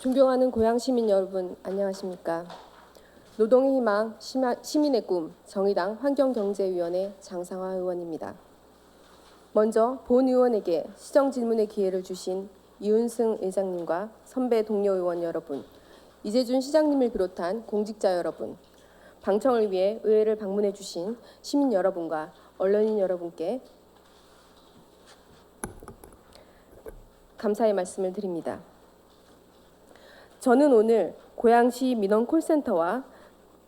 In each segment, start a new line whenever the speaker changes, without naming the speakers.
존경하는 고향 시민 여러분, 안녕하십니까? 노동의 희망, 시민의 꿈, 정의당 환경경제위원회 장상화 의원입니다. 먼저 본 의원에게 시정 질문의 기회를 주신 이윤승 의장님과 선배 동료 의원 여러분, 이재준 시장님을 비롯한 공직자 여러분, 방청을 위해 의회를 방문해 주신 시민 여러분과 언론인 여러분께 감사의 말씀을 드립니다. 저는 오늘 고양시 민원 콜센터와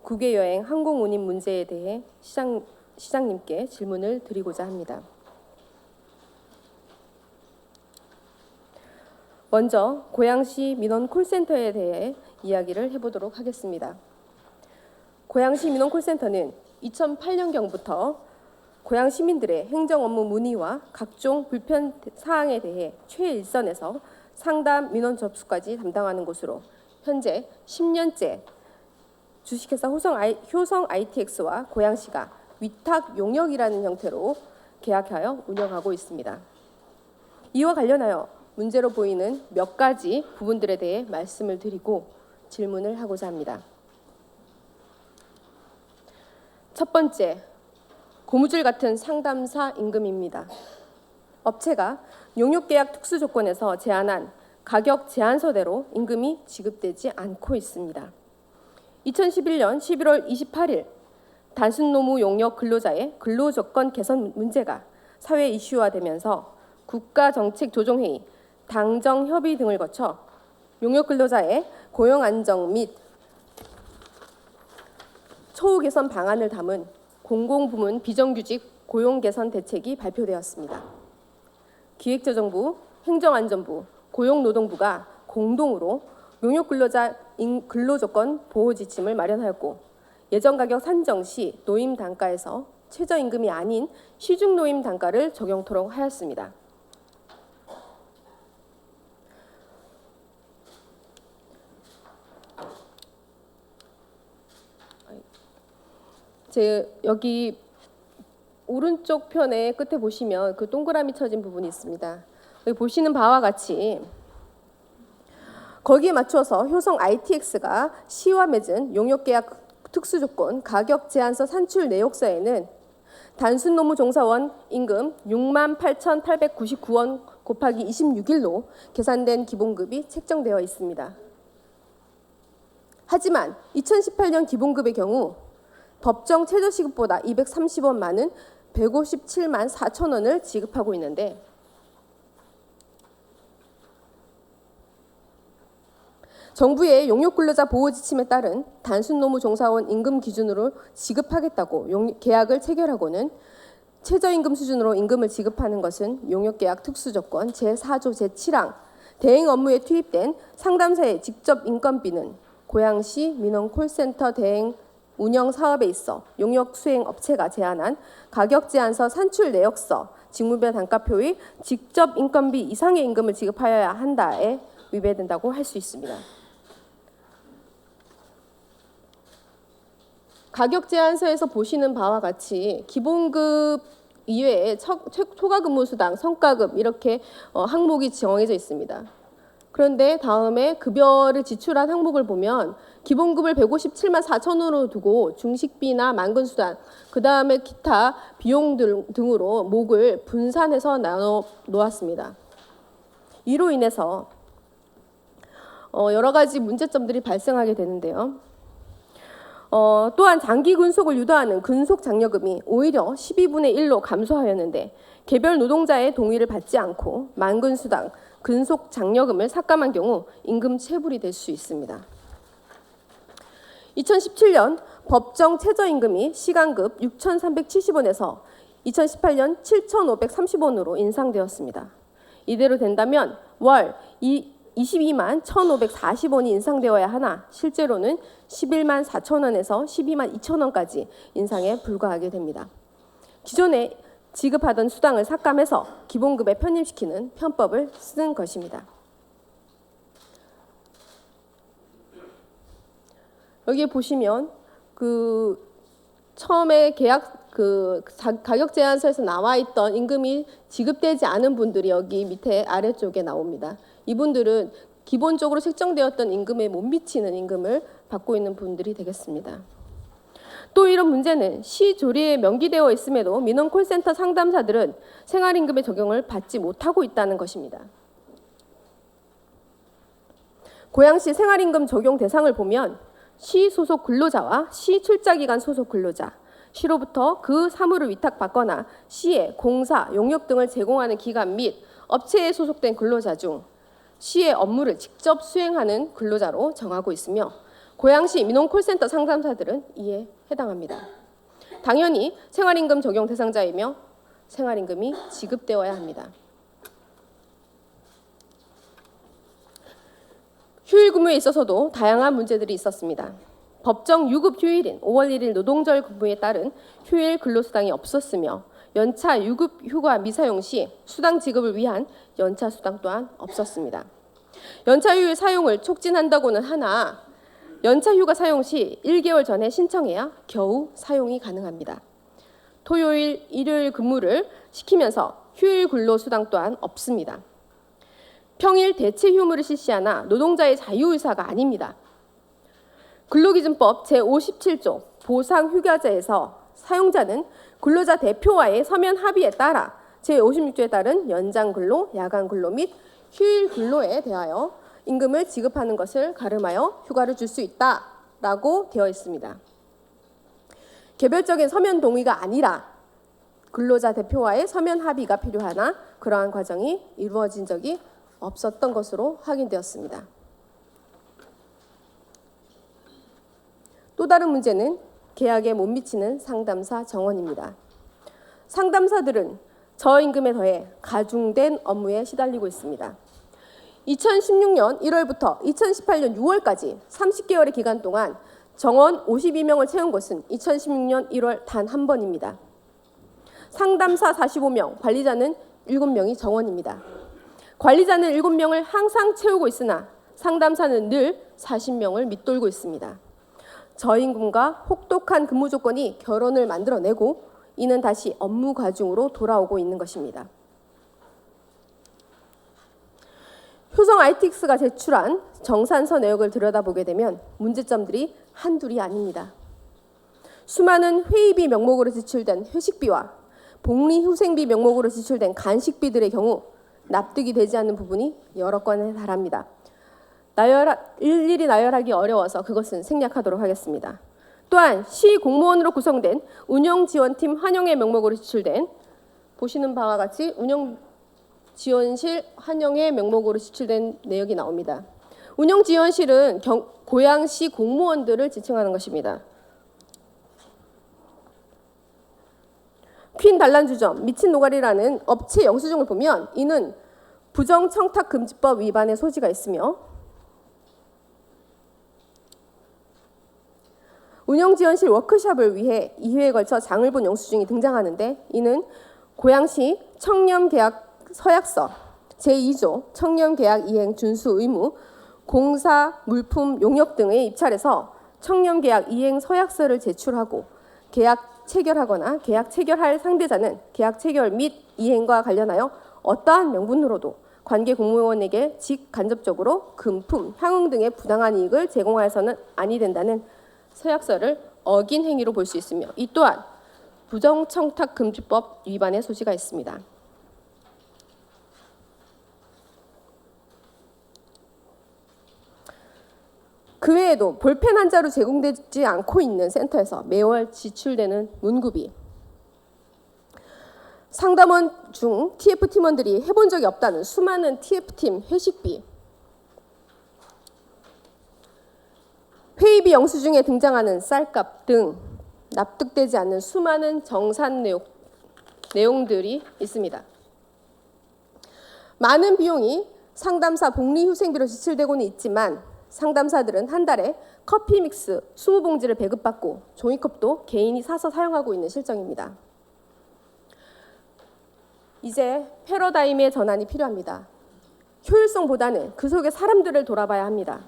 국외여행 항공 운임 문제에 대해 시장님께 질문을 드리고자 합니다. 먼저 고양시 민원 콜센터에 대해 이야기를 해보도록 하겠습니다. 고양시 민원 콜센터는 2008년경부터 고양 시민들의 행정 업무 문의와 각종 불편 사항에 대해 최일선에서 상담 민원 접수까지 담당하는 곳으로 현재 10년째 주식회사 효성 ITX와 고양시가 위탁 용역이라는 형태로 계약하여 운영하고 있습니다. 이와 관련하여 문제로 보이는 몇 가지 부분들에 대해 말씀을 드리고 질문을 하고자 합니다. 첫 번째, 고무줄 같은 상담사 임금입니다. 업체가 용역계약 특수조건에서 제한한 가격 제한서대로 임금이 지급되지 않고 있습니다. 2011년 11월 28일 단순노무 용역 근로자의 근로조건 개선 문제가 사회 이슈화되면서 국가정책조정회의, 당정협의 등을 거쳐 용역 근로자의 고용 안정 및 처우 개선 방안을 담은 공공부문 비정규직 고용 개선 대책이 발표되었습니다. 기획재정부, 행정안전부, 고용노동부가 공동으로 용역 근로자 근로조건 보호 지침을 마련하였고 예정가격 산정 시 노임 단가에서 최저임금이 아닌 시중 노임 단가를 적용토록 하였습니다. 여기 오른쪽 편의 끝에 보시면 그 동그라미 쳐진 부분이 있습니다. 여기 보시는 바와 같이 거기에 맞춰서 효성 ITX가 시와 맺은 용역계약 특수조건 가격 제한서 산출 내역서에는 단순 노무 종사원 임금 68,899원 곱하기 26일로 계산된 기본급이 책정되어 있습니다. 하지만 2018년 기본급의 경우 법정 최저시급보다 230원 많은 157만 4천 원을 지급하고 있는데 정부의 용역근로자 보호지침에 따른 단순노무 종사원 임금 기준으로 지급하겠다고 계약을 체결하고는 최저임금 수준으로 임금을 지급하는 것은 용역계약 특수조건 제4조 제7항 대행 업무에 투입된 상담사의 직접 인건비는 고양시 민원 콜센터 대행 운영 사업에 있어 용역 수행 업체가 제안한 가격 제한서 산출 내역서 직무별 단가표의 직접 인건비 이상의 임금을 지급하여야 한다에 위배된다고 할 수 있습니다. 가격 제한서에서 보시는 바와 같이 기본급 이외에 초과근무수당, 성과급 이렇게 항목이 정해져 있습니다. 그런데 다음에 급여를 지출한 항목을 보면 기본급을 157만 4천 원으로 두고 중식비나 만근수당, 그 다음에 기타 비용 등으로 목을 분산해서 나눠 놓았습니다. 이로 인해서 여러 가지 문제점들이 발생하게 되는데요. 또한 장기 근속을 유도하는 근속장려금이 오히려 12분의 1로 감소하였는데 개별 노동자의 동의를 받지 않고 만근수당, 근속장려금을 삭감한 경우 임금 체불이 될 수 있습니다. 2017년 법정 최저임금이 시간급 6,370원에서 2018년 7,530원으로 인상되었습니다. 이대로 된다면 월 22만 1,540원이 인상되어야 하나 실제로는 11만 4천 원에서 12만 2천 원까지 인상에 불과하게 됩니다. 기존에 지급하던 수당을 삭감해서 기본급에 편입시키는 편법을 쓴 것입니다. 여기에 보시면 처음에 가격 제한서에서 나와 있던 임금이 지급되지 않은 분들이 여기 밑에 아래쪽에 나옵니다. 이분들은 기본적으로 책정되었던 임금에 못 미치는 임금을 받고 있는 분들이 되겠습니다. 또 이런 문제는 시조리에 명기되어 있음에도 민원 콜센터 상담사들은 생활임금의 적용을 받지 못하고 있다는 것입니다. 고양시 생활임금 적용 대상을 보면 시 소속 근로자와 시 출자기간 소속 근로자, 시로부터 그 사무를 위탁받거나 시에 공사, 용역 등을 제공하는 기관 및 업체에 소속된 근로자 중 시의 업무를 직접 수행하는 근로자로 정하고 있으며 고양시 민원 콜센터 상담사들은 이에 해당합니다. 당연히 생활임금 적용 대상자이며 생활임금이 지급되어야 합니다. 휴일 근무에 있어서도 다양한 문제들이 있었습니다. 법정 유급 휴일인 5월 1일 노동절 근무에 따른 휴일 근로수당이 없었으며 연차 유급 휴가 미사용 시 수당 지급을 위한 연차 수당 또한 없었습니다. 연차 휴일 사용을 촉진한다고는 하나 연차 휴가 사용 시 1개월 전에 신청해야 겨우 사용이 가능합니다. 토요일, 일요일 근무를 시키면서 휴일 근로수당 또한 없습니다. 평일 대체 휴무를 실시하나 노동자의 자유의사가 아닙니다. 근로기준법 제57조 보상휴가제에서 사용자는 근로자 대표와의 서면 합의에 따라 제56조에 따른 연장 근로, 야간 근로 및 휴일 근로에 대하여 임금을 지급하는 것을 가름하여 휴가를 줄 수 있다라고 되어 있습니다. 개별적인 서면 동의가 아니라 근로자 대표와의 서면 합의가 필요하나 그러한 과정이 이루어진 적이 없었던 것으로 확인되었습니다. 또 다른 문제는 계약에 못 미치는 상담사 정원입니다. 상담사들은 저임금에 더해 가중된 업무에 시달리고 있습니다. 2016년 1월부터 2018년 6월까지 30개월의 기간 동안 정원 52명을 채운 것은 2016년 1월 단 한 번입니다. 상담사 45명, 관리자는 7명이 정원입니다. 관리자는 7명을 항상 채우고 있으나 상담사는 늘 40명을 밑돌고 있습니다. 저임금과 혹독한 근무 조건이 결혼을 만들어내고 이는 다시 업무 과중으로 돌아오고 있는 것입니다. 효성 ITX가 제출한 정산서 내역을 들여다보게 되면 문제점들이 한둘이 아닙니다. 수많은 회의비 명목으로 지출된 회식비와 복리후생비 명목으로 지출된 간식비들의 경우 납득이 되지 않는 부분이 여러 건에 달합니다. 일일이 나열하기 어려워서 그것은 생략하도록 하겠습니다. 또한 시 공무원으로 구성된 운영지원팀 환영의 명목으로 지출된 보시는 바와 같이 운영지원실 환영의 명목으로 지출된 내역이 나옵니다. 운영지원실은 고양시 공무원들을 지칭하는 것입니다. 퀸 단란주점, 미친 노가리라는 업체 영수증을 보면 이는 부정청탁금지법 위반의 소지가 있으며 운영지원실 워크숍을 위해 2회에 걸쳐 장을 본 영수증이 등장하는데 이는 고양시 청렴계약 서약서 제2조 청렴계약 이행 준수 의무 공사, 물품, 용역 등의 입찰에서 청렴계약 이행 서약서를 제출하고 계약 체결하거나 계약 체결할 상대자는 계약 체결 및 이행과 관련하여 어떠한 명분으로도 관계 공무원에게 직간접적으로 금품, 향응 등의 부당한 이익을 제공하여서는 아니 된다는 서약서를 어긴 행위로 볼 수 있으며 이 또한 부정청탁금지법 위반의 소지가 있습니다. 그 외에도 볼펜 한 자루 제공되지 않고 있는 센터에서 매월 지출되는 문구비, 상담원 중 TF팀원들이 해본 적이 없다는 수많은 TF팀 회식비, 회의비 영수증에 등장하는 쌀값 등 납득되지 않는 수많은 정산 내용들이 있습니다. 많은 비용이 상담사 복리후생비로 지출되고는 있지만 상담사들은 한 달에 커피 믹스 20봉지를 배급받고 종이컵도 개인이 사서 사용하고 있는 실정입니다. 이제 패러다임의 전환이 필요합니다. 효율성보다는 그 속에 사람들을 돌아봐야 합니다.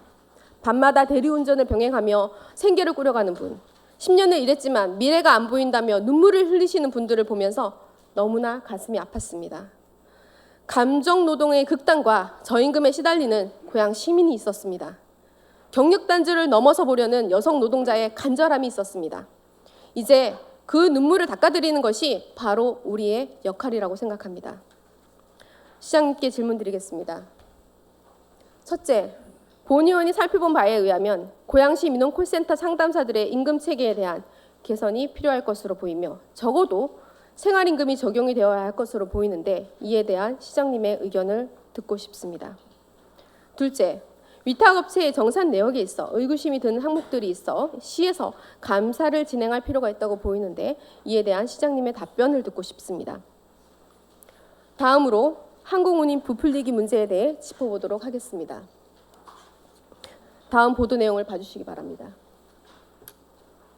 밤마다 대리운전을 병행하며 생계를 꾸려가는 분, 10년을 일했지만 미래가 안 보인다며 눈물을 흘리시는 분들을 보면서 너무나 가슴이 아팠습니다. 감정 노동의 극단과 저임금에 시달리는 고향 시민이 있었습니다. 경력 단절을 넘어서 보려는 여성 노동자의 간절함이 있었습니다. 이제 그 눈물을 닦아드리는 것이 바로 우리의 역할이라고 생각합니다. 시장님께 질문드리겠습니다. 첫째, 본 의원이 살펴본 바에 의하면 고양시 민원 콜센터 상담사들의 임금 체계에 대한 개선이 필요할 것으로 보이며 적어도 생활임금이 적용이 되어야 할 것으로 보이는데 이에 대한 시장님의 의견을 듣고 싶습니다. 둘째, 위탁업체의 정산 내역에 있어 의구심이 드는 항목들이 있어 시에서 감사를 진행할 필요가 있다고 보이는데 이에 대한 시장님의 답변을 듣고 싶습니다. 다음으로 항공운임 부풀리기 문제에 대해 짚어보도록 하겠습니다. 다음 보도 내용을 봐주시기 바랍니다.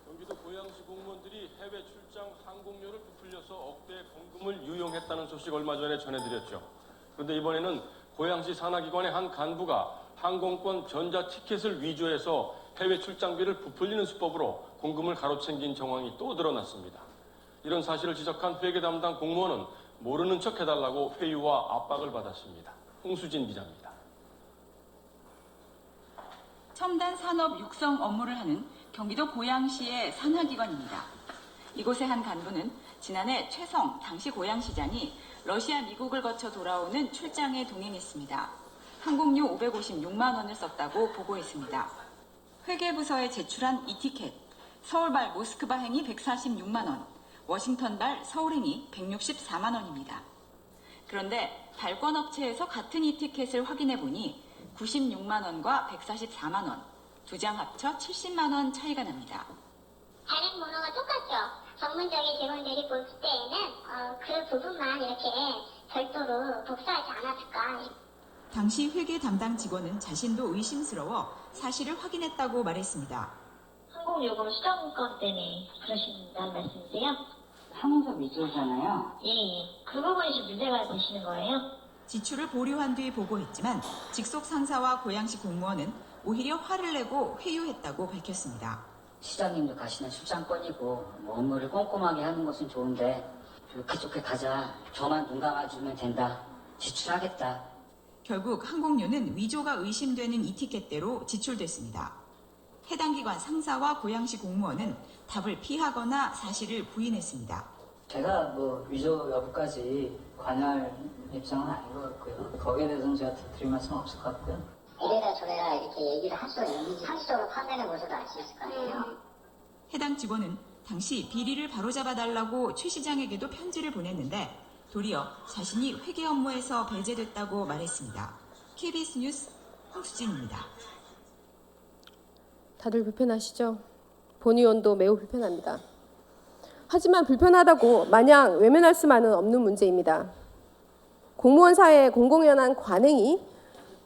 경기도 고양시 공무원들이 해외 출장 항공료를 부풀려서 억대 공금을 유용했다는 소식 얼마 전에 전해드렸죠. 그런데 이번에는 고양시 산하기관의 한 간부가 항공권 전자 티켓을 위조해서 해외 출장비를 부풀리는 수법으로 공금을 가로챈긴 정황이 또 드러났습니다. 이런 사실을 지적한 회계 담당 공무원은 모르는 척 해달라고 회유와 압박을 받았습니다. 홍수진 기자입니다.
첨단 산업 육성 업무를 하는 경기도 고양시의 산하기관입니다. 이곳의 한 간부는 지난해 최성 당시 고양시장이 러시아, 미국을 거쳐 돌아오는 출장에 동행했습니다. 항공료 556만 원을 썼다고 보고했습니다. 회계부서에 제출한 이 티켓, 서울발 모스크바행이 146만 원, 워싱턴발 서울행이 164만 원입니다. 그런데 발권업체에서 같은 이 티켓을 확인해 보니 96만 원과 144만 원, 두 장 합쳐 70만 원 차이가 납니다.
발행 번호가 똑같죠. 전문적인 직원들이 볼 때에는 그 부분만 이렇게 별도로 복사하지 않았을까.
당시 회계 담당 직원은 자신도 의심스러워 사실을 확인했다고 말했습니다.
항공요금 수정권 때문에 그러신다는 말씀이세요?
항공사 위조잖아요.
예. 그 부분이 좀 문제가 되시는 거예요?
지출을 보류한 뒤 보고했지만 직속 상사와 고양시 공무원은 오히려 화를 내고 회유했다고 밝혔습니다.
시장님도 가시는 출장권이고 업무를 꼼꼼하게 하는 것은 좋은데 좋게 좋게 가자. 저만 눈 감아주면 된다. 지출하겠다.
결국 항공료는 위조가 의심되는 이 티켓대로 지출됐습니다. 해당 기관 상사와 고양시 공무원은 답을 피하거나 사실을 부인했습니다.
제가 위조 여부까지 관여할 입장은 아닌 것 같고요. 거기에 대해서는 제가 드릴 말씀은 없을 것 같고요.
이래라 저래라 이렇게 얘기를 할 수 있는지 상식적으로 판단해 보셔도 알 수 있을 거 아니에요?
해당 직원은 당시 비리를 바로잡아달라고 최 시장에게도 편지를 보냈는데 도리어 자신이 회계 업무에서 배제됐다고 말했습니다. KBS 뉴스 홍수진입니다.
다들 불편하시죠? 본 의원도 매우 불편합니다. 하지만 불편하다고 마냥 외면할 수만은 없는 문제입니다. 공무원 사회의 공공연한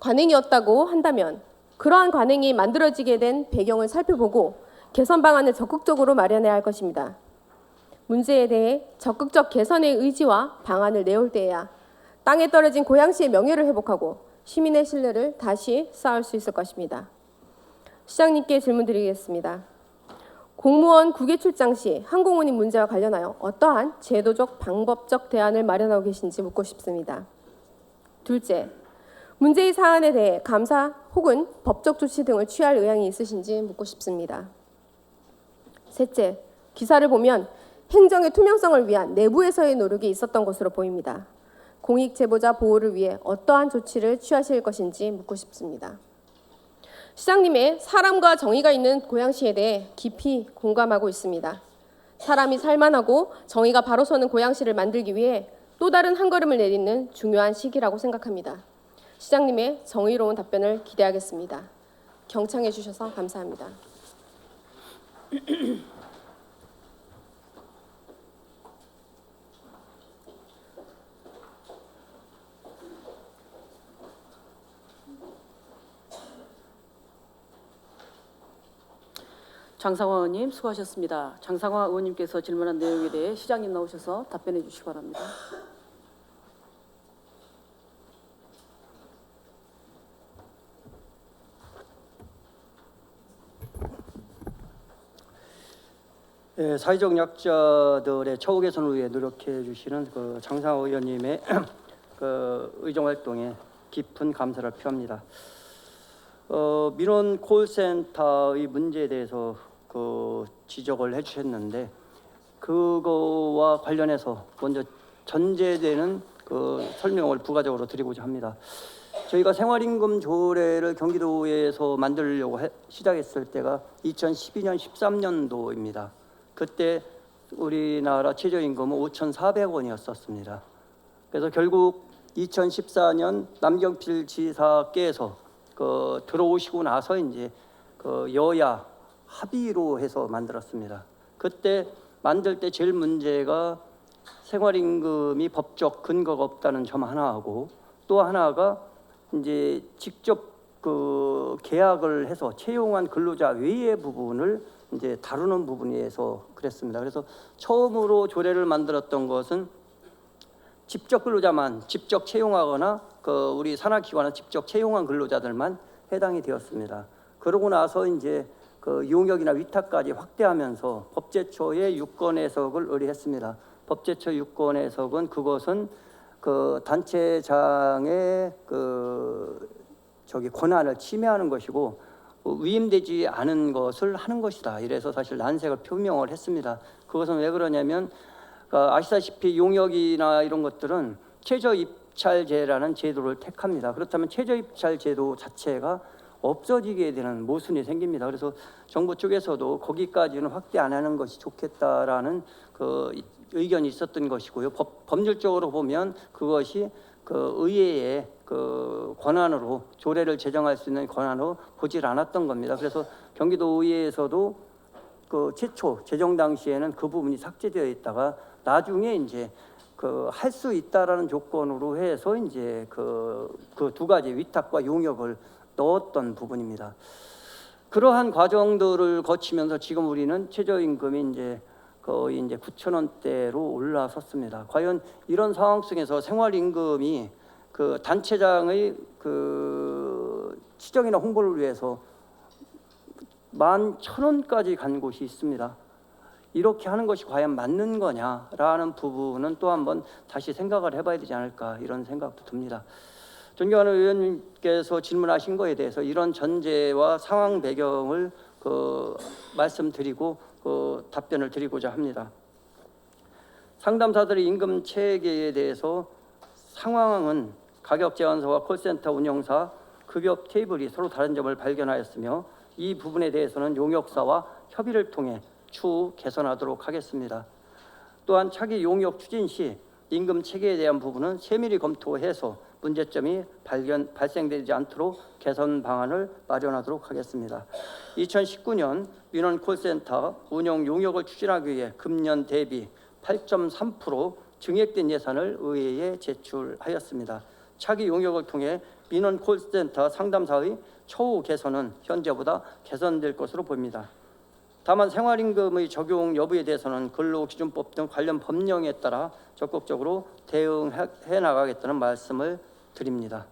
관행이었다고 한다면 그러한 관행이 만들어지게 된 배경을 살펴보고 개선 방안을 적극적으로 마련해야 할 것입니다. 문제에 대해 적극적 개선의 의지와 방안을 내올 때에야 땅에 떨어진 고양시의 명예를 회복하고 시민의 신뢰를 다시 쌓을 수 있을 것입니다. 시장님께 질문드리겠습니다. 공무원 국외 출장 시 항공운임 문제와 관련하여 어떠한 제도적 방법적 대안을 마련하고 계신지 묻고 싶습니다. 둘째, 문제의 사안에 대해 감사 혹은 법적 조치 등을 취할 의향이 있으신지 묻고 싶습니다. 셋째, 기사를 보면 행정의 투명성을 위한 내부에서의 노력이 있었던 것으로 보입니다. 공익 제보자 보호를 위해 어떠한 조치를 취하실 것인지 묻고 싶습니다. 시장님의 사람과 정의가 있는 고양시에 대해 깊이 공감하고 있습니다. 사람이 살만하고 정의가 바로 서는 고양시를 만들기 위해 또 다른 한 걸음을 내딛는 중요한 시기라고 생각합니다. 시장님의 정의로운 답변을 기대하겠습니다. 경청해 주셔서 감사합니다.
장상화 의원님 수고하셨습니다. 장상화 의원님께서 질문한 내용에 대해 시장님 나오셔서 답변해 주시기 바랍니다.
사회적 약자들의 처우 개선을 위해 노력해 주시는 장상화 의원님의 그 의정 활동에 깊은 감사를 표합니다. 민원 콜센터의 문제에 대해서 그 지적을 해주셨는데 그거와 관련해서 먼저 전제되는 그 설명을 부가적으로 드리고자 합니다. 저희가 생활임금 조례를 경기도에서 만들려고 시작했을 때가 2012년 13년도입니다. 그때 우리나라 최저임금은 5,400원이었었습니다. 그래서 결국 2014년 남경필 지사께서 들어오시고 나서 이제 여야 합의로 해서 만들었습니다. 그때 만들 때 제일 문제가 생활임금이 법적 근거가 없다는 점 하나하고 또 하나가 이제 직접 계약을 해서 채용한 근로자 외의 부분을 이제 다루는 부분에서 그랬습니다. 그래서 처음으로 조례를 만들었던 것은 직접 근로자만 직접 채용하거나 우리 산하기관은 직접 채용한 근로자들만 해당이 되었습니다. 그러고 나서 이제 용역이나 위탁까지 확대하면서 법제처의 유권 해석을 의뢰했습니다. 법제처 유권 해석은 그것은 단체장의 권한을 침해하는 것이고 위임되지 않은 것을 하는 것이다. 이래서 사실 난색을 표명을 했습니다. 그것은 왜 그러냐면 아시다시피 용역이나 이런 것들은 최저입찰제라는 제도를 택합니다. 그렇다면 최저입찰 제도 자체가 없어지게 되는 모순이 생깁니다. 그래서 정부 쪽에서도 거기까지는 확대 안 하는 것이 좋겠다라는 의견이 있었던 것이고요. 법률적으로 보면 그것이 의회의 권한으로 조례를 제정할 수 있는 권한으로 보질 않았던 겁니다. 그래서 경기도 의회에서도 최초 제정 당시에는 그 부분이 삭제되어 있다가 나중에 이제 할 수 있다라는 조건으로 해서 이제 그 두 가지 위탁과 용역을 넣었던 부분입니다. 그러한 과정들을 거치면서 지금 우리는 최저임금이 이제 거의 이제 9,000원대로 올라섰습니다. 과연 이런 상황 속에서 생활임금이 단체장의 시정이나 홍보를 위해서 11,000원까지 간 곳이 있습니다. 이렇게 하는 것이 과연 맞는 거냐라는 부분은 또 한번 다시 생각을 해봐야 되지 않을까 이런 생각도 듭니다. 존경하는 의원님께서 질문하신 거에 대해서 이런 전제와 상황 배경을 말씀드리고 답변을 드리고자 합니다. 상담사들의 임금 체계에 대해서 상황은 가격 제한서와 콜센터 운영사 급여 테이블이 서로 다른 점을 발견하였으며 이 부분에 대해서는 용역사와 협의를 통해 추후 개선하도록 하겠습니다. 또한 차기 용역 추진 시 임금 체계에 대한 부분은 세밀히 검토해서 문제점이 발생되지 않도록 개선 방안을 마련하도록 하겠습니다. 2019년 민원 콜센터 운영 용역을 추진하기 위해 금년 대비 8.3% 증액된 예산을 의회에 제출하였습니다. 차기 용역을 통해 민원 콜센터 상담사의 처우 개선은 현재보다 개선될 것으로 보입니다. 다만 생활임금의 적용 여부에 대해서는 근로기준법 등 관련 법령에 따라 적극적으로 대응해 나가겠다는 말씀을 드립니다.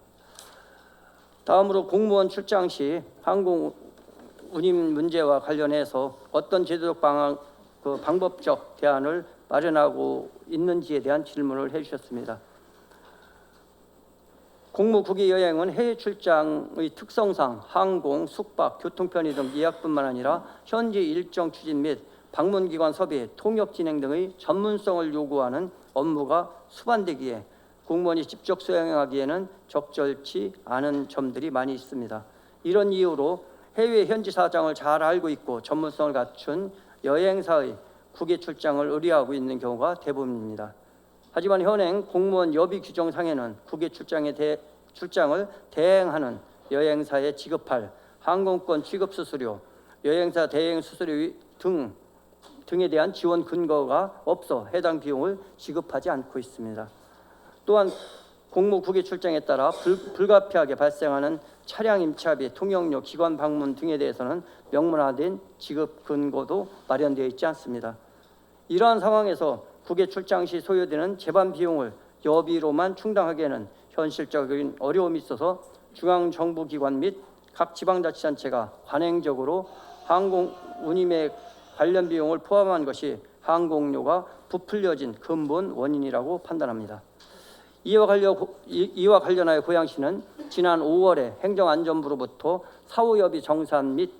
다음으로 공무원 출장 시 항공 운임 문제와 관련해서 어떤 제도적 방법적 대안을 마련하고 있는지에 대한 질문을 해주셨습니다. 공무 국외 여행은 해외 출장의 특성상 항공, 숙박, 교통 편의 등 예약뿐만 아니라 현지 일정 추진 및 방문기관 섭외, 통역 진행 등의 전문성을 요구하는 업무가 수반되기에 공무원이 직접 수행하기에는 적절치 않은 점들이 많이 있습니다. 이런 이유로 해외 현지 사정을 잘 알고 있고 전문성을 갖춘 여행사의 국외 출장을 의뢰하고 있는 경우가 대부분입니다. 하지만 현행 공무원 여비 규정상에는 국외 출장을 대행하는 여행사에 지급할 항공권 취급 수수료, 여행사 대행 수수료 등에 대한 지원 근거가 없어 해당 비용을 지급하지 않고 있습니다. 또한 공무 국외 출장에 따라 불가피하게 발생하는 차량 임차비, 통역료, 기관 방문 등에 대해서는 명문화된 지급 근거도 마련되어 있지 않습니다. 이러한 상황에서 국외 출장 시 소요되는 제반 비용을 여비로만 충당하기에는 현실적인 어려움이 있어서 중앙정부기관 및 각 지방자치단체가 관행적으로 항공 운임의 관련 비용을 포함한 것이 항공료가 부풀려진 근본 원인이라고 판단합니다. 이와 관련하여 고양시는 지난 5월에 행정안전부로부터 사후협의 정산 및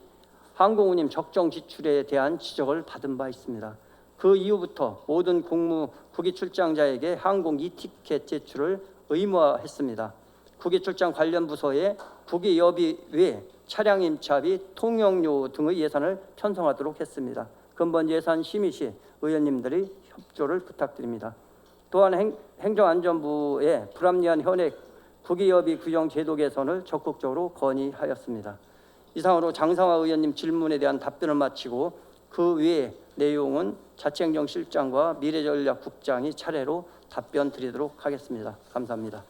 항공운임 적정 지출에 대한 지적을 받은 바 있습니다. 그 이후부터 모든 국무 국외 출장자에게 항공 이티켓 제출을 의무화했습니다. 국외 출장 관련 부서에 국외 여비 외 차량 임차비, 통역료 등의 예산을 편성하도록 했습니다. 근본 예산 심의 시 의원님들의 협조를 부탁드립니다. 또한 행정안전부의 불합리한 현행 국외여비 규정 제도 개선을 적극적으로 건의하였습니다. 이상으로 장상화 의원님 질문에 대한 답변을 마치고 그 외의 내용은 자치행정실장과 미래전략국장이 차례로 답변 드리도록 하겠습니다. 감사합니다.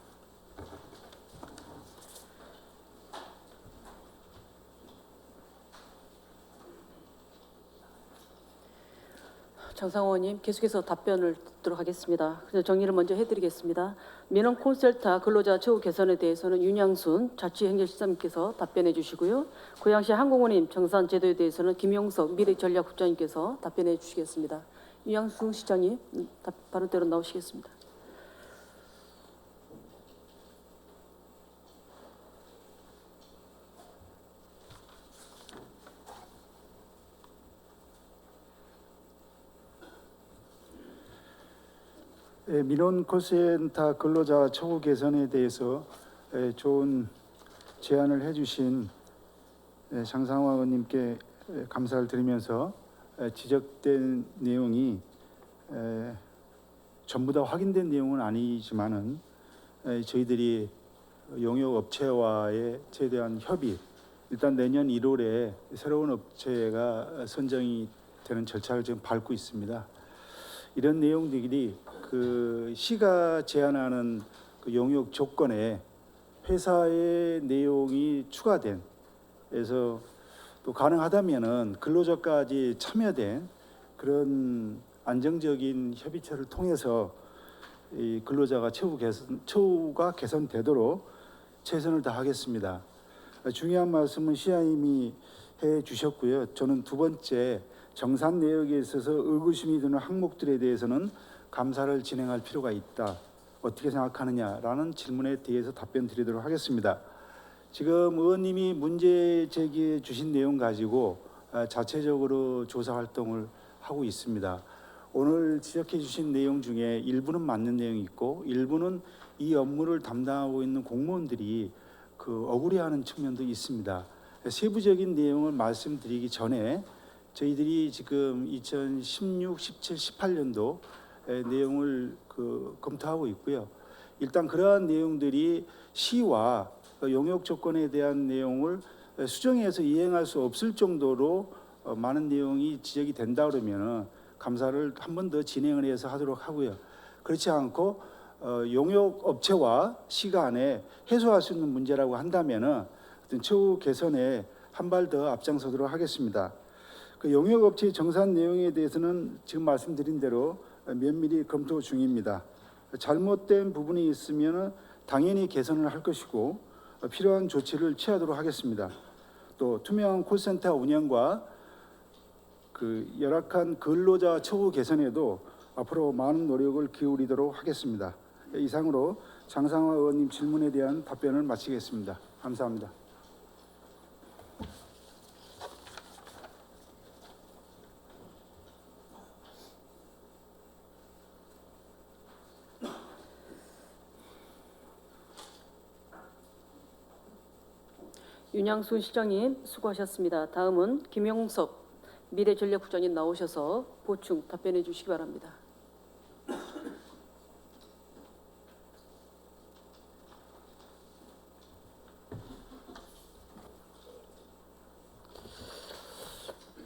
장상호 의원님 계속해서 답변을 듣도록 하겠습니다. 그래서 정리를 먼저 해드리겠습니다. 민원 콜센터 근로자 처우 개선에 대해서는 윤양순 자치행정실장님께서 답변해 주시고요. 고양시 항공운임 정산 제도에 대해서는 김용석 미래전략국장님께서 답변해 주시겠습니다. 윤양순 시장님 발언대로 나오시겠습니다.
민원 콜센터 근로자 처우 개선에 대해서 좋은 제안을 해주신 장상화 의원님께 감사를 드리면서 지적된 내용이 전부 다 확인된 내용은 아니지만은 저희들이 용역 업체와의 최대한 협의, 일단 내년 1월에 새로운 업체가 선정이 되는 절차를 지금 밟고 있습니다. 이런 내용들이 그 시가 제안하는 그 용역 조건에 회사의 내용이 추가된, 그래서 또 가능하다면은 근로자까지 참여된 그런 안정적인 협의체를 통해서 이 근로자가 처우가 개선되도록 최선을 다하겠습니다. 중요한 말씀은 시장님이 해 주셨고요. 저는 두 번째 정산 내역에 있어서 의구심이 드는 항목들에 대해서는 감사를 진행할 필요가 있다. 어떻게 생각하느냐라는 질문에 대해서 답변 드리도록 하겠습니다. 지금 의원님이 문제 제기해 주신 내용 가지고 자체적으로 조사 활동을 하고 있습니다. 오늘 지적해 주신 내용 중에 일부는 맞는 내용이 있고 일부는 이 업무를 담당하고 있는 공무원들이 그 억울해하는 측면도 있습니다. 세부적인 내용을 말씀드리기 전에 저희들이 지금 2016, 17, 18년도 내용을 검토하고 있고요. 일단 그러한 내용들이 시와 용역 조건에 대한 내용을 수정해서 이행할 수 없을 정도로 많은 내용이 지적이 된다 그러면 감사를 한 번 더 진행을 해서 하도록 하고요. 그렇지 않고 용역 업체와 시가 안에 해소할 수 있는 문제라고 한다면은 어떤 처우 개선에 한 발 더 앞장서도록 하겠습니다. 그 용역 업체의 정산 내용에 대해서는 지금 말씀드린 대로 면밀히 검토 중입니다. 잘못된 부분이 있으면 당연히 개선을 할 것이고 필요한 조치를 취하도록 하겠습니다. 또 투명한 콜센터 운영과 그 열악한 근로자 처우 개선에도 앞으로 많은 노력을 기울이도록 하겠습니다. 이상으로 장상화 의원님 질문에 대한 답변을 마치겠습니다. 감사합니다.
윤양순 시장님 수고하셨습니다. 다음은 김용석 미래전략국장님 나오셔서 보충 답변해 주시기 바랍니다.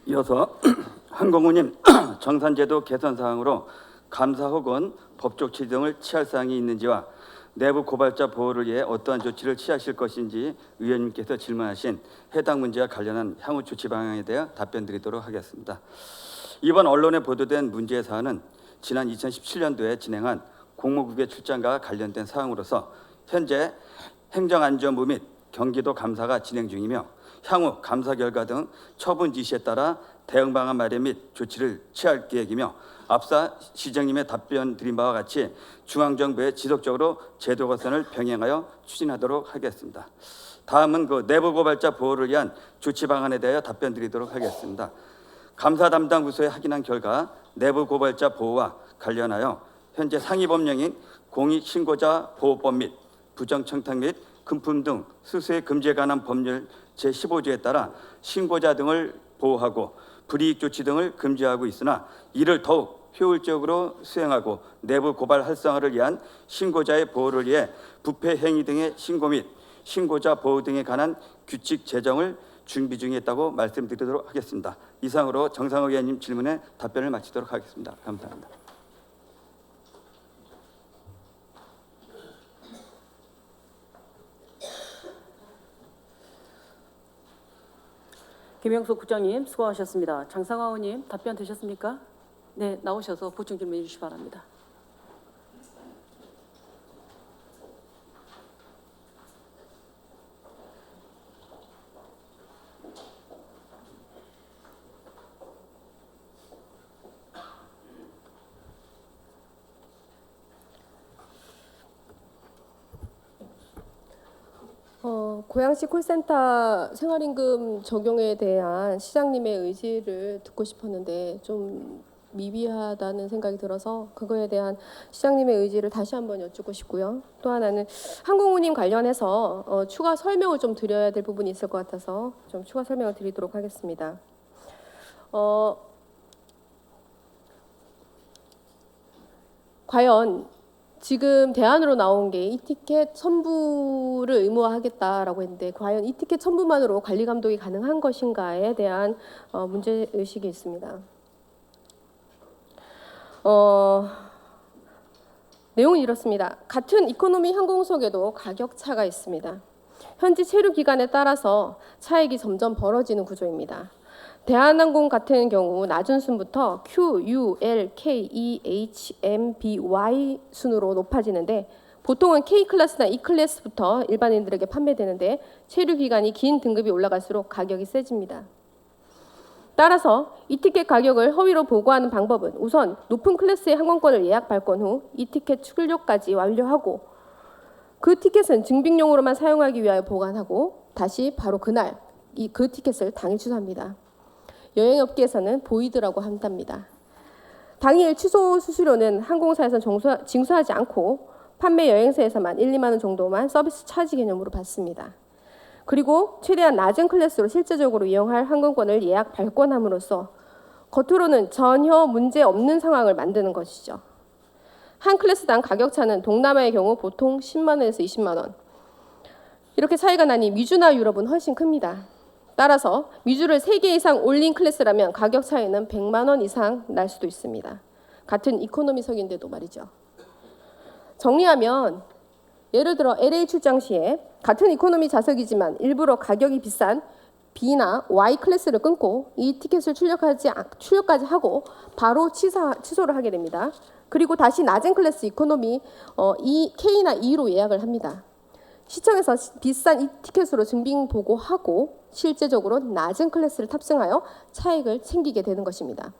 이어서 항공운임 정산제도 개선 사항으로 감사 혹은 법적 지정을 취할 사항이 있는지와 내부 고발자 보호를 위해 어떠한 조치를 취하실 것인지 의원님께서 질문하신 해당 문제와 관련한 향후 조치 방향에 대해 답변 드리도록 하겠습니다. 이번 언론에 보도된 문제 사안은 지난 2017년도에 진행한 공무국외 출장과 관련된 사항으로서 현재 행정안전부 및 경기도 감사가 진행 중이며 향후 감사 결과 등 처분 지시에 따라 대응 방안 마련 및 조치를 취할 계획이며 앞서 시장님의 답변 드린 바와 같이 중앙정부에 지속적으로 제도 개선을 병행하여 추진하도록 하겠습니다. 다음은 그 내부 고발자 보호를 위한 조치 방안에 대하여 답변 드리도록 하겠습니다. 감사 담당 부서에 확인한 결과 내부 고발자 보호와 관련하여 현재 상위 법령인 공익신고자 보호법 및 부정청탁 및 금품 등 수수의 금지에 관한 법률 제15조에 따라 신고자 등을 보호하고 불이익 조치 등을 금지하고 있으나 이를 더욱 효율적으로 수행하고 내부 고발 활성화를 위한 신고자의 보호를 위해 부패 행위 등의 신고 및 신고자 보호 등에 관한 규칙 제정을 준비 중에 있다고 말씀드리도록 하겠습니다. 이상으로 정상호 의원님 질문에 답변을 마치도록 하겠습니다. 감사합니다.
김영수 국장님 수고하셨습니다. 장상화 의원님 답변 되셨습니까? 네, 나오셔서 보충 질문해 주시기 바랍니다.
고양시 콜센터 생활임금 적용에 대한 시장님의 의지를 듣고 싶었는데 좀 미비하다는 생각이 들어서 그거에 대한 시장님의 의지를 다시 한번 여쭙고 싶고요. 또 하나는 항공우님 관련해서 추가 설명을 좀 드려야 될 부분이 있을 것 같아서 좀 추가 설명을 드리도록 하겠습니다. 과연 지금 대안으로 나온 게 이 티켓 첨부를 의무화하겠다라고 했는데 과연 이 티켓 첨부만으로 관리 감독이 가능한 것인가에 대한 문제 의식이 있습니다. 내용은 이렇습니다. 같은 이코노미 항공석에도 가격 차가 있습니다. 현지 체류 기간에 따라서 차익이 점점 벌어지는 구조입니다. 대한항공 같은 경우 낮은 순부터 Q, U, L, K, E, H, M, B, Y 순으로 높아지는데 보통은 K 클래스나 E 클래스부터 일반인들에게 판매되는데 체류 기간이 긴 등급이 올라갈수록 가격이 세집니다. 따라서 이 티켓 가격을 허위로 보고하는 방법은 우선 높은 클래스의 항공권을 예약 발권 후 이 티켓 출력까지 완료하고 그 티켓은 증빙용으로만 사용하기 위하여 보관하고 다시 바로 그날 그 티켓을 당일 취소합니다. 여행업계에서는 보이드라고 한답니다. 당일 취소 수수료는 항공사에서 징수하지 않고 판매 여행사에서만 1, 2만 원 정도만 서비스 차지 개념으로 받습니다. 그리고 최대한 낮은 클래스로 실제적으로 이용할 항공권을 예약 발권함으로써 겉으로는 전혀 문제 없는 상황을 만드는 것이죠. 한 클래스당 가격 차는 동남아의 경우 보통 10만 원에서 20만 원. 이렇게 차이가 나니 미주나 유럽은 훨씬 큽니다. 따라서 미주를 3개 이상 올린 클래스라면 가격 차이는 100만 원 이상 날 수도 있습니다. 같은 이코노미석인데도 말이죠. 정리하면 예를 들어 LA 출장 시에 같은 이코노미 좌석이지만 일부러 가격이 비싼 B나 Y 클래스를 끊고 이 티켓을 출력까지 하고 바로 취소를 하게 됩니다. 그리고 다시 낮은 클래스 이코노미 K나 E로 예약을 합니다. 시청에서 비싼 이 티켓으로 증빙 보고하고 실제적으로 낮은 클래스를 탑승하여 차익을 챙기게 되는 것입니다.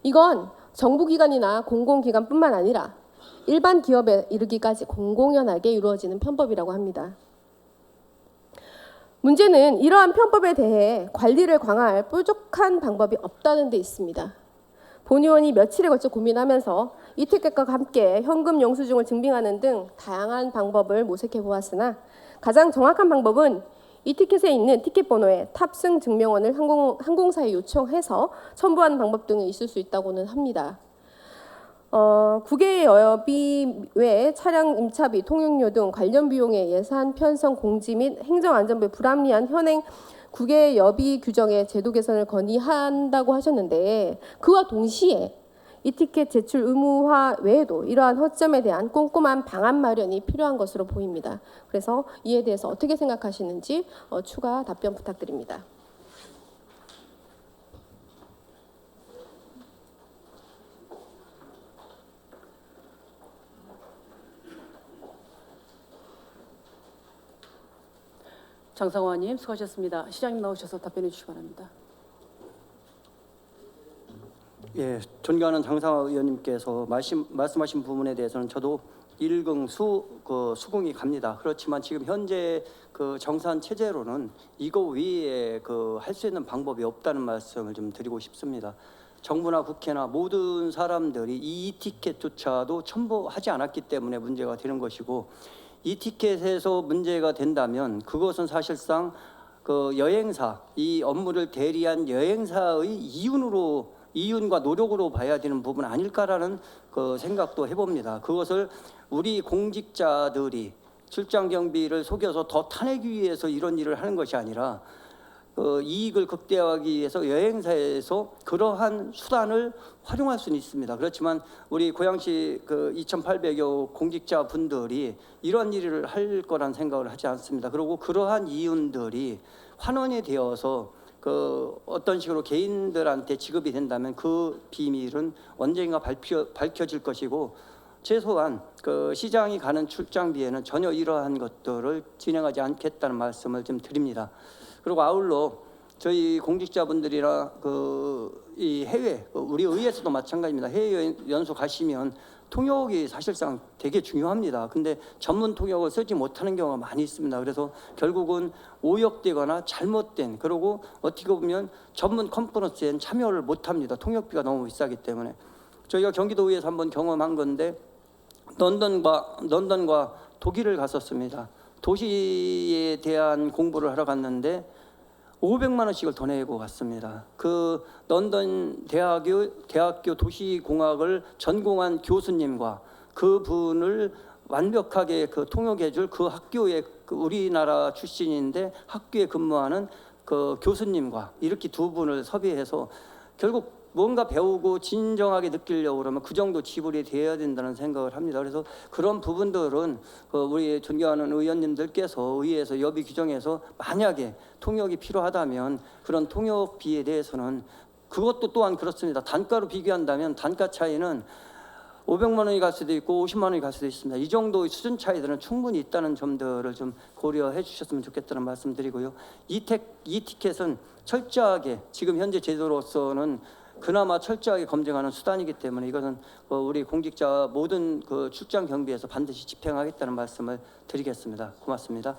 이건 정부기관이나 공공기관뿐만 아니라 일반 기업에 이르기까지 공공연하게 이루어지는 편법이라고 합니다. 문제는 이러한 편법에 대해 관리를 강화할 뾰족한 방법이 없다는 데 있습니다. 본 의원이 며칠에 걸쳐 고민하면서 이 티켓과 함께 현금 영수증을 증빙하는 등 다양한 방법을 모색해 보았으나 가장 정확한 방법은 이 티켓에 있는 티켓 번호에 탑승 증명원을 항공사에 요청해서 첨부하는 방법 등이 있을 수 있다고는 합니다. 국외 여비 외에 차량 임차비, 통행료 등 관련 비용의 예산 편성 공지 및 행정안전부의 불합리한 현행 국외 여비 규정의 제도 개선을 건의한다고 하셨는데 그와 동시에 이 티켓 제출 의무화 외에도 이러한 허점에 대한 꼼꼼한 방안 마련이 필요한 것으로 보입니다. 그래서 이에 대해서 어떻게 생각하시는지 추가 답변 부탁드립니다.
장상화님 수고하셨습니다. 시장님 나오셔서 답변해 주시기 바랍니다.
예, 존경하는 장상화 의원님께서 말씀하신 부분에 대해서는 저도 수긍이 갑니다. 그렇지만 지금 현재 그 정산 체제로는 이거 위에 할 수 있는 방법이 없다는 말씀을 좀 드리고 싶습니다. 정부나 국회나 모든 사람들이 이 티켓조차도 첨부하지 않았기 때문에 문제가 되는 것이고, 이 티켓에서 문제가 된다면 그것은 사실상 그 여행사, 이 업무를 대리한 여행사의 이윤과 노력으로 봐야 되는 부분 아닐까라는 그 생각도 해봅니다. 그것을 우리 공직자들이 출장 경비를 속여서 더 타내기 위해서 이런 일을 하는 것이 아니라 이익을 극대화하기 위해서 여행사에서 그러한 수단을 활용할 수는 있습니다. 그렇지만 우리 고양시 2,800여 공직자분들이 이런 일을 할 거란 생각을 하지 않습니다. 그리고 그러한 이윤들이 환원이 되어서 어떤 식으로 개인들한테 지급이 된다면 그 비밀은 언젠가 밝혀질 것이고, 최소한 시장이 가는 출장비에는 전혀 이러한 것들을 진행하지 않겠다는 말씀을 좀 드립니다. 그리고 아울러 저희 공직자분들이나 이 해외, 우리 의회에서도 마찬가지입니다. 해외 연수 가시면 통역이 사실상 되게 중요합니다. 근데 전문 통역을 쓰지 못하는 경우가 많이 있습니다. 그래서 결국은 오역되거나 잘못된, 그리고 어떻게 보면 전문 컨퍼런스엔 참여를 못합니다. 통역비가 너무 비싸기 때문에. 저희가 경기도의회에서 한번 경험한 건데, 런던과 독일을 갔었습니다. 도시에 대한 공부를 하러 갔는데 500만 원씩을 더 내고 갔습니다. 그 런던 대학교 도시공학을 전공한 교수님과 그분을 완벽하게 통역해줄 그 학교의 우리나라 출신인데 학교에 근무하는 그 교수님과 이렇게 두 분을 섭외해서 결국 뭔가 배우고 진정하게 느끼려고 그러면 그 정도 지불이 돼야 된다는 생각을 합니다. 그래서 그런 부분들은 우리 존경하는 의원님들께서 의회에서 여비 규정에서 만약에 통역이 필요하다면 그런 통역비에 대해서는 그것도 또한 그렇습니다. 단가로 비교한다면 단가 차이는 500만 원이 갈 수도 있고 50만 원이 갈 수도 있습니다. 이 정도의 수준 차이들은 충분히 있다는 점들을 좀 고려해 주셨으면 좋겠다는 말씀드리고요. 이 티켓은 철저하게 지금 현재 제도로서는 그나마 철저하게 검증하는 수단이기 때문에 이것은 우리 공직자 모든 출장 경비에서 반드시 집행하겠다는 말씀을 드리겠습니다. 고맙습니다.